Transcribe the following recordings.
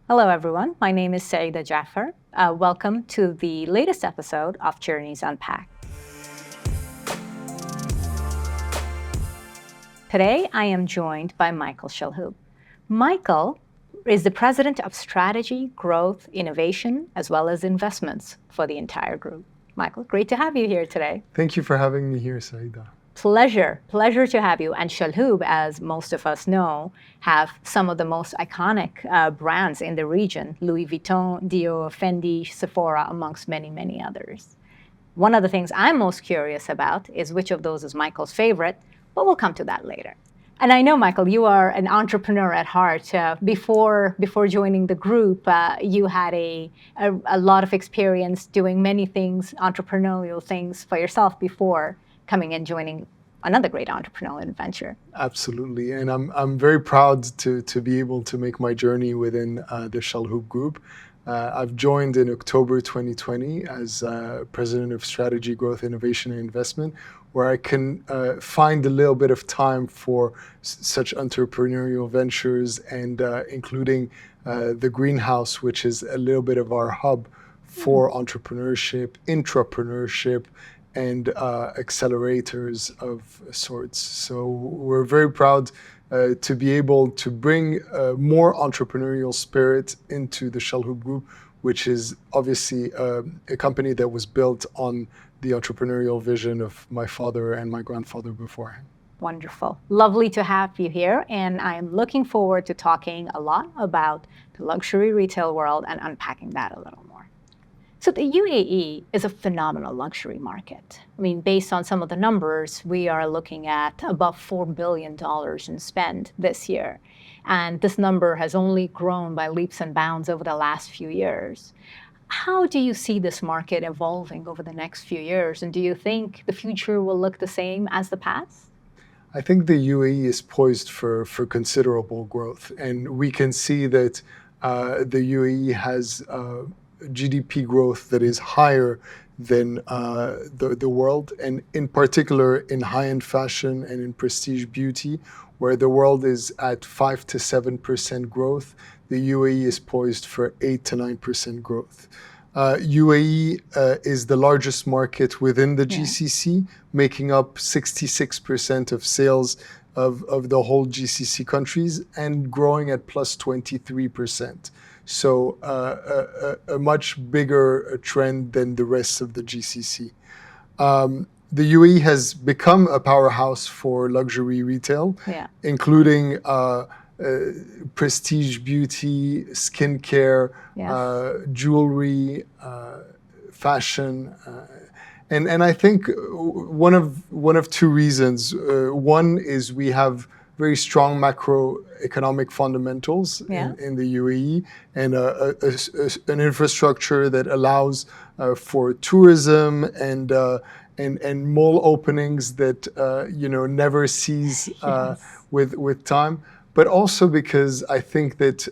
Hello, everyone. My name is Saeeda Jaffar. Welcome to the latest episode of Journeys Unpacked. Today, I am joined by Michael Chalhoub. Michael is the President of Strategy, Growth, Innovation, as well as Investments for the entire group. Michael, great to have you here today. Thank you for having me here, Saeeda. Pleasure to have you. And Chalhoub, as most of us know, have some of the most iconic brands in the region: Louis Vuitton, Dior, Fendi, Sephora, amongst many, many others. One of the things I'm most curious about is which of those is Michael's favorite, but we'll come to that later. And I know, Michael, you are an entrepreneur at heart. Before joining the group, you had a lot of experience doing many things, entrepreneurial things for yourself before coming and joining another great entrepreneurial adventure. Absolutely, and I'm very proud to be able to make my journey within the Chalhoub Group. I've joined in October 2020 as President of Strategy, Growth, Innovation, and Investment, where I can find a little bit of time for such entrepreneurial ventures, and including the greenhouse, which is a little bit of our hub for entrepreneurship, intrapreneurship, and accelerators of sorts. So we're very proud to be able to bring more entrepreneurial spirit into the Chalhoub Group, which is obviously a company that was built on the entrepreneurial vision of my father and my grandfather before him. Wonderful. Lovely to have you here. And I'm looking forward to talking a lot about the luxury retail world and unpacking that a little more. So the UAE is a phenomenal luxury market. I mean, based on some of the numbers, we are looking at above $4 billion in spend this year. And this number has only grown by leaps and bounds over the last few years. How do you see this market evolving over the next few years? And do you think the future will look the same as the past? I think the UAE is poised for considerable growth. And we can see that the UAE has GDP growth that is higher than the world, and in particular in high-end fashion and in prestige beauty, where the world is at 5 to 7% growth. The UAE is poised for 8 to 9% growth. UAE is the largest market within the GCC, making up 66% of sales of the whole GCC countries, and growing at plus 23%. So a much bigger trend than the rest of the GCC. The UAE has become a powerhouse for luxury retail, including prestige beauty, skincare, jewelry, fashion. And I think one of two reasons. One is we have very strong macroeconomic fundamentals in the UAE, and an infrastructure that allows for tourism and mall openings that never cease with time. But also because I think that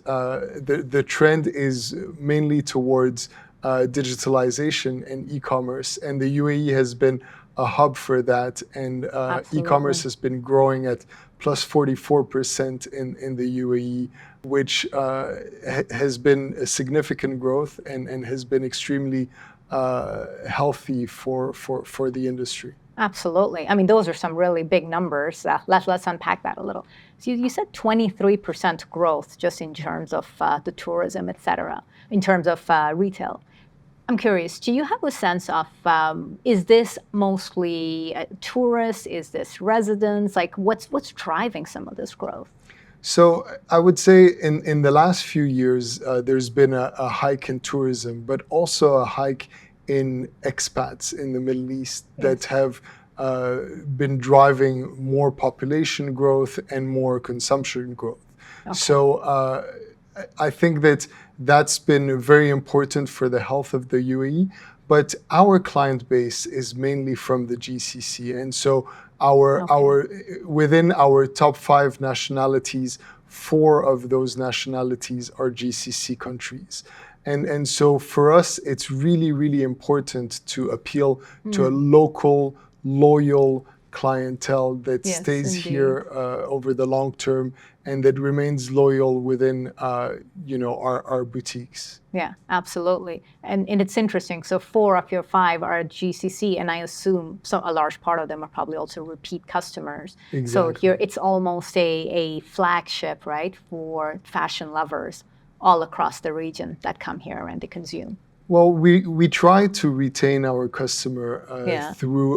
the trend is mainly towards digitalization and e-commerce, and the UAE has been a hub for that, and e-commerce has been growing at plus 44% in the UAE, which has been a significant growth and has been extremely healthy for the industry. Absolutely. I mean, those are some really big numbers. Let's unpack that a little. So you said 23% growth just in terms of the tourism, et cetera, in terms of retail. I'm curious, do you have a sense of, is this mostly tourists? Is this residents? Like, what's driving some of this growth? So I would say in the last few years, there's been a hike in tourism, but also a hike in expats in the Middle East that have been driving more population growth and more consumption growth. Okay. So I think that's been very important for the health of the UAE, but our client base is mainly from the GCC, and so within our top 5 nationalities, 4 of those nationalities are GCC countries. And so for us, it's really, really important to appeal to a local, loyal clientele that Yes, stays indeed. here over the long term and that remains loyal within our boutiques. Yeah, absolutely. And it's interesting. So 4 of your 5 are at GCC, and I assume a large part of them are probably also repeat customers. So Exactly. here it's almost a flagship, right, for fashion lovers all across the region that come here and they consume. Well, we try to retain our customer through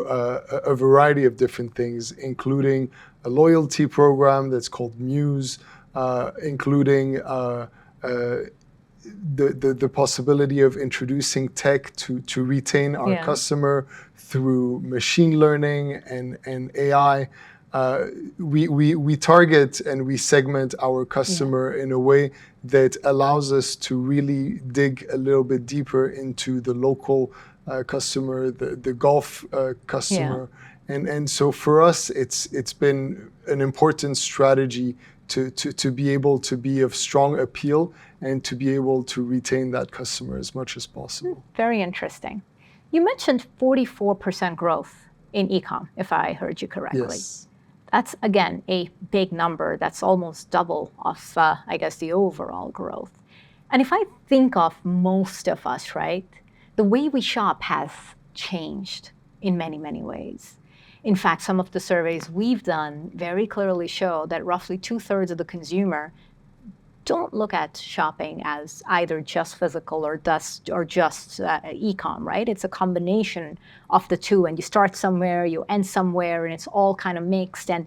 a variety of different things, including a loyalty program that's called Muse, including the possibility of introducing tech to retain our customer through machine learning and AI. We target and we segment our customer in a way that allows us to really dig a little bit deeper into the local customer, the Gulf customer. And so for us, it's been an important strategy to be able to be of strong appeal and to be able to retain that customer as much as possible. Very interesting. You mentioned 44% growth in e-com, if I heard you correctly. Yes. That's, again, a big number. That's almost double of, I guess, the overall growth. And if I think of most of us, right, the way we shop has changed in many, many ways. In fact, some of the surveys we've done very clearly show that roughly 2/3 of the consumer don't look at shopping as either just physical or just e-com, right? It's a combination of the two, and you start somewhere, you end somewhere, and it's all kind of mixed. And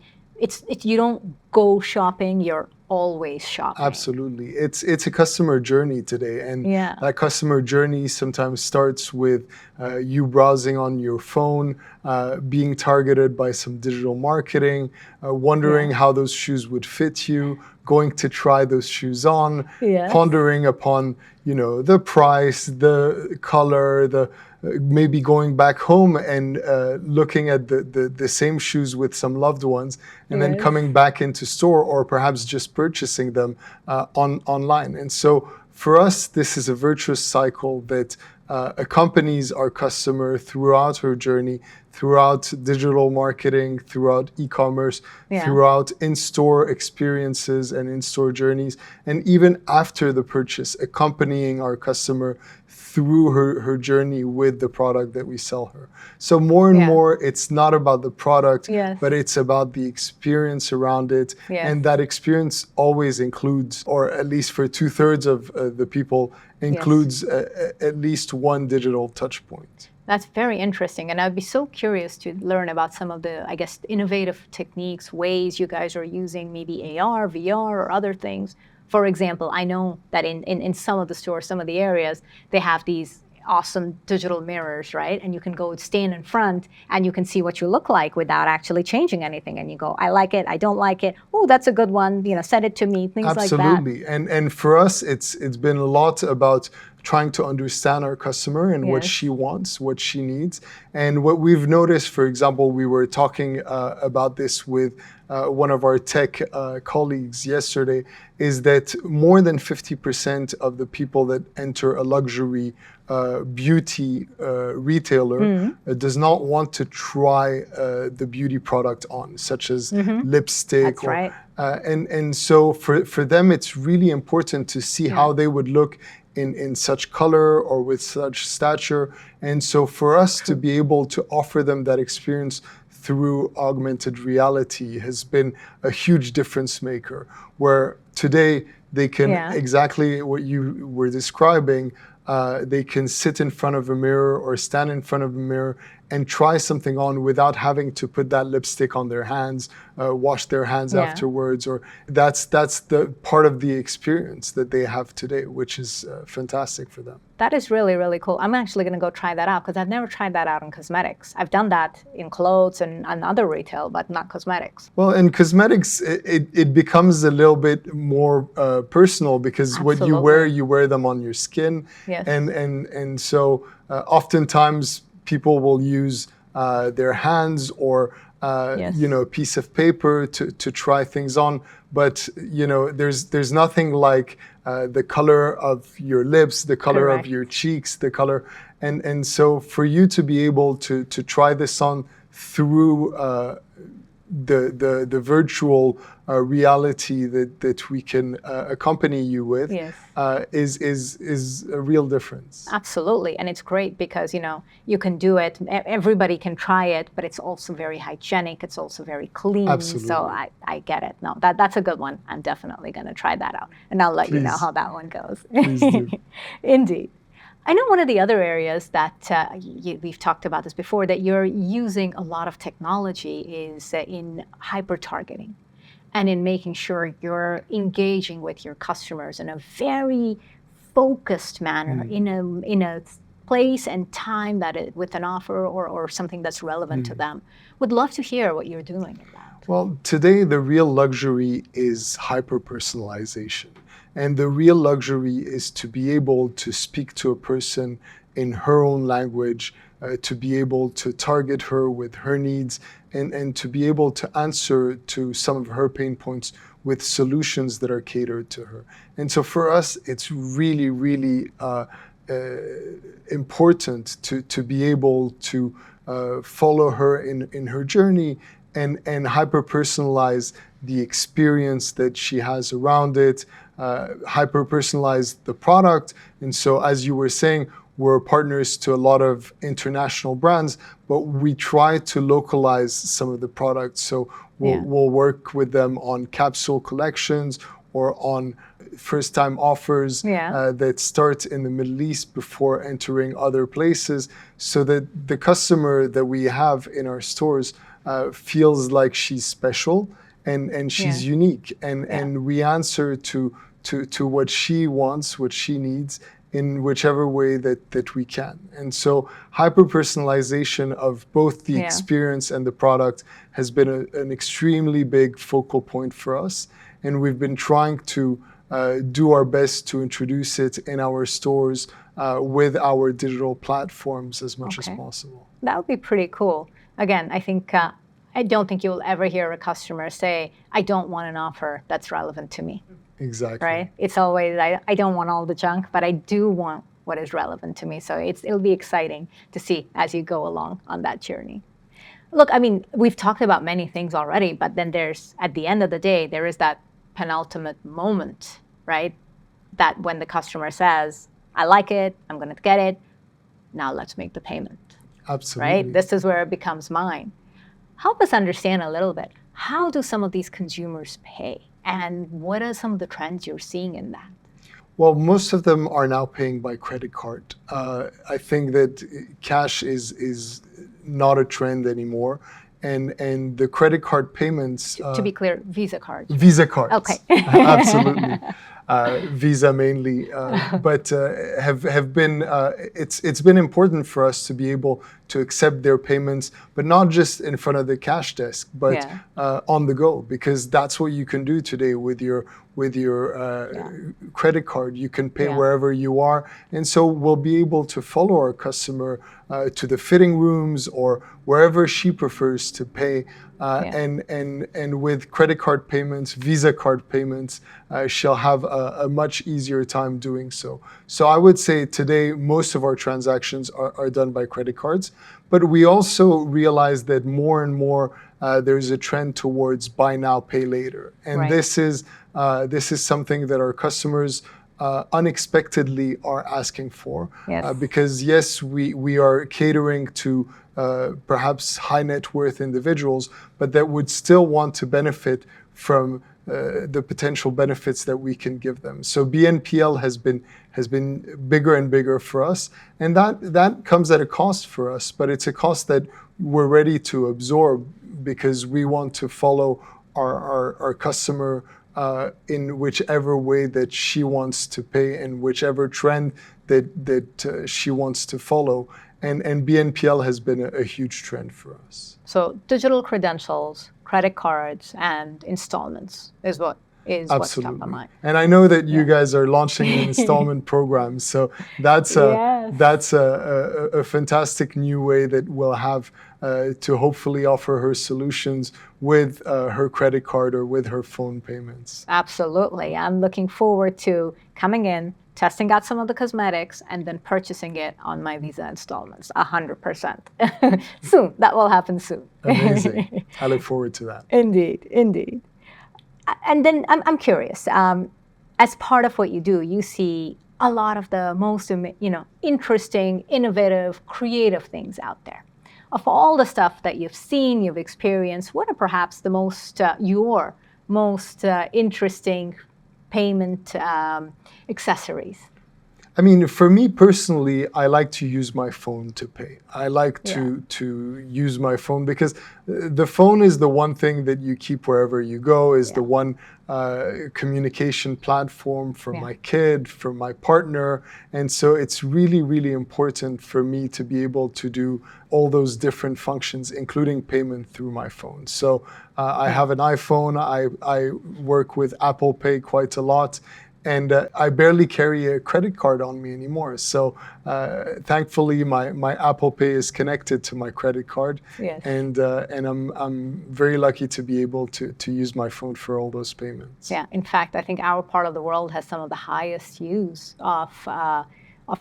you don't go shopping, you're always shopping. Absolutely. It's a customer journey today, and that customer journey sometimes starts with you browsing on your phone, being targeted by some digital marketing, wondering how those shoes would fit you, going to try those shoes on, pondering upon the price, the color, maybe going back home and looking at the same shoes with some loved ones, and then coming back into store, or perhaps just purchasing them online. And so for us, this is a virtuous cycle that accompanies our customer throughout her journey, throughout digital marketing, throughout e-commerce, throughout in-store experiences and in-store journeys, and even after the purchase, accompanying our customer through her journey with the product that we sell her. So more and more, it's not about the product, but it's about the experience around it. And that experience always includes, or at least for 2/3 of the people, includes at least one digital touch point. That's very interesting. And I'd be so curious to learn about some of the, I guess, innovative techniques, ways you guys are using, maybe AR, VR, or other things. For example, I know that in some of the stores, some of the areas, they have these awesome digital mirrors, right? And you can go stand in front and you can see what you look like without actually changing anything. And you go, I like it, I don't like it. Oh, that's a good one. Send it to me, things like that. Absolutely. And for us, it's been a lot about trying to understand our customer and what she wants, what she needs. And what we've noticed, for example, we were talking about this with one of our tech colleagues yesterday, is that more than 50% of the people that enter a luxury beauty retailer does not want to try the beauty product on, such as lipstick. That's right. And so for them, it's really important to see how they would look in such color or with such stature. And so for us to be able to offer them that experience through augmented reality has been a huge difference maker, where today they can, exactly what you were describing, they can sit in front of a mirror or stand in front of a mirror and try something on without having to put that lipstick on their hands, wash their hands afterwards. Or that's the part of the experience that they have today, which is fantastic for them. That is really, really cool. I'm actually going to go try that out because I've never tried that out in cosmetics. I've done that in clothes and other retail, but not cosmetics. Well, in cosmetics, it becomes a little bit more personal because what you wear them on your skin. And so oftentimes people will use their hands or a piece of paper to try things on. But there's nothing like the color of your lips, the color of your cheeks, the color. And so for you to be able to try this on through the virtual reality that we can accompany you with, yes, is a real difference. Absolutely, and it's great because you can do it. Everybody can try it, but it's also very hygienic. It's also very clean. Absolutely. So I get it. No, that's a good one. I'm definitely going to try that out, and I'll let you know Please. how that one goes. Please do. Indeed. I know one of the other areas that we've talked about this before, that you're using a lot of technology is in hyper-targeting and in making sure you're engaging with your customers in a very focused manner, in a place and time with an offer or something that's relevant to them. Would love to hear what you're doing in that. Well, today the real luxury is hyper-personalization. And the real luxury is to be able to speak to a person in her own language, to be able to target her with her needs, and to be able to answer to some of her pain points with solutions that are catered to her. And so for us, it's really, really important to be able to follow her in her journey and hyper-personalize the experience that she has around it, hyper-personalize the product. And so, as you were saying, we're partners to a lot of international brands, but we try to localize some of the products. So we'll work with them on capsule collections or on first-time offers that start in the Middle East before entering other places, so that the customer that we have in our stores feels like she's special and she's unique, and we answer to what she wants, what she needs, in whichever way that we can. And so hyper-personalization of both the experience and the product has been an extremely big focal point for us, and we've been trying to do our best to introduce it in our stores with our digital platforms as much as possible. That would be pretty cool. Again, I don't think you'll ever hear a customer say, I don't want an offer that's relevant to me. Exactly. Right? It's always, I don't want all the junk, but I do want what is relevant to me. So it'll be exciting to see as you go along on that journey. Look, I mean, we've talked about many things already, but then at the end of the day, there is that penultimate moment, right? That when the customer says, I like it, I'm going to get it, now let's make the payment. Absolutely. Right? This is where it becomes mine. Help us understand a little bit. How do some of these consumers pay? And what are some of the trends you're seeing in that? Well, most of them are now paying by credit card. I think that cash is not a trend anymore. And the credit card payments... to be clear, Visa cards. Visa cards. Okay. Absolutely. Visa mainly, but have been, it's been important for us to be able to accept their payments, but not just in front of the cash desk, but on the go, because that's what you can do today with your credit card. You can pay wherever you are, and so we'll be able to follow our customer to the fitting rooms or wherever she prefers to pay. And with credit card payments, Visa card payments, she'll have a much easier time doing so. So I would say today most of our transactions are done by credit cards, but we also realize that more and more there's a trend towards buy now, pay later, and this is something that our customers unexpectedly are asking for, because yes, we are catering to perhaps high net worth individuals, but that would still want to benefit from the potential benefits that we can give them. So BNPL has been bigger and bigger for us, and that comes at a cost for us, but it's a cost that we're ready to absorb because we want to follow our customer in whichever way that she wants to pay and whichever trend that she wants to follow. And BNPL has been a huge trend for us. So digital credentials, credit cards, and installments is what's top of mind. And I know that you guys are launching an installment program, so that's a fantastic new way that we'll have to hopefully offer her solutions with her credit card or with her phone payments. Absolutely. I'm looking forward to coming in, testing out some of the cosmetics, and then purchasing it on my Visa installments, 100%. Soon, that will happen soon. Amazing. I look forward to that. Indeed, indeed. And then I'm curious, as part of what you do, you see a lot of the most, interesting, innovative, creative things out there. Of all the stuff that you've seen, you've experienced, what are perhaps the most, your most interesting payment accessories? I mean, for me personally, I like to use my phone to pay. I like to use my phone because the phone is the one thing that you keep wherever you go, is the one communication platform for my kid, for my partner. And so it's really, really important for me to be able to do all those different functions, including payment through my phone. So I have an iPhone. I work with Apple Pay quite a lot. And I barely carry a credit card on me anymore. So thankfully, my Apple Pay is connected to my credit card. Yes. And I'm very lucky to be able to use my phone for all those payments. Yeah, in fact, I think our part of the world has some of the highest use of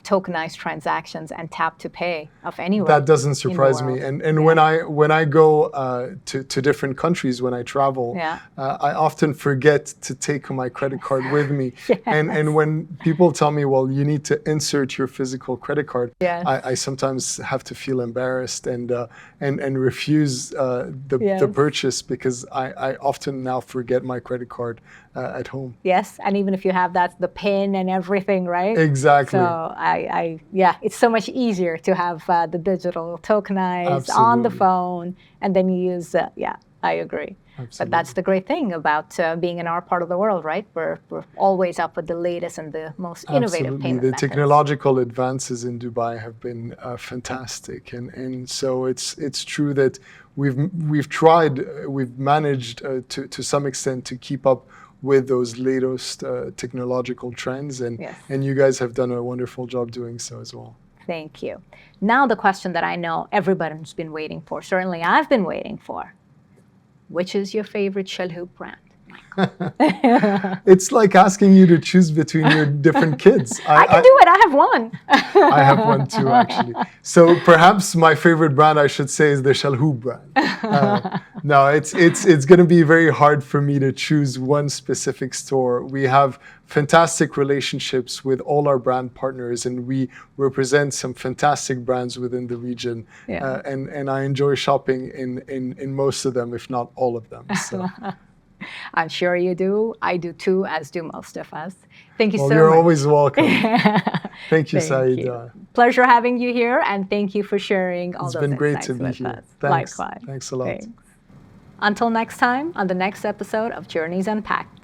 tokenized transactions and tap to pay of anywhere. That doesn't surprise me. And when I go to different countries, when I travel, I often forget to take my credit card with me. And when people tell me, well, you need to insert your physical credit card, I sometimes have to feel embarrassed and refuse the purchase because I often now forget my credit card at home. Yes, and even if you have the PIN and everything, right? Exactly. So it's so much easier to have the digital tokenized on the phone, and then you use, I agree. Absolutely. But that's the great thing about being in our part of the world, right? We're always up with the latest and the most innovative payment methods. The technological advances in Dubai have been fantastic, and so it's true that we've managed to some extent to keep up with those latest technological trends, and you guys have done a wonderful job doing so as well. Thank you. Now the question that I know everybody's been waiting for, certainly I've been waiting for, which is your favorite Chalhoub brand? It's like asking you to choose between your different kids. I can do it. I have one. I have one too, actually. So perhaps my favorite brand, I should say, is the Chalhoub brand. No, it's going to be very hard for me to choose one specific store. We have fantastic relationships with all our brand partners, and we represent some fantastic brands within the region. And I enjoy shopping in most of them, if not all of them. So. I'm sure you do. I do too, as do most of us. Thank you so much. You're always welcome. Thank you, Saeeda. Pleasure having you here, and thank you for sharing all those insights. It's been great to be here. Thanks. Likewise. Thanks a lot. Thanks. Until next time, on the next episode of Journeys Unpacked.